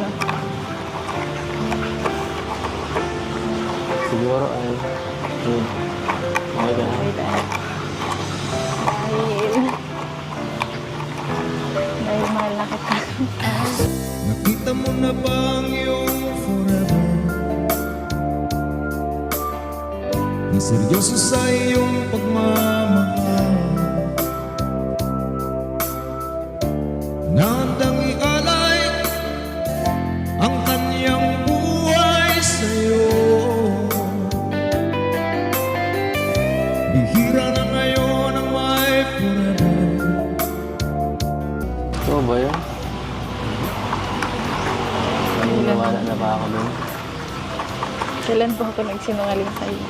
ano. Siguro ay... Yun. Okay ka na. Okay tayo. Dahil mahal na kita. Nakita mo na ba ang iyong forever? Na seryoso sa iyong pagmamahal, na handang ialay ang kanyang buhay sa'yo. Bihira na ngayon ang may forever. Ito ba yun? Naniniwala na ba ako dun? Kailan po ako nagsinungaling sa'yo?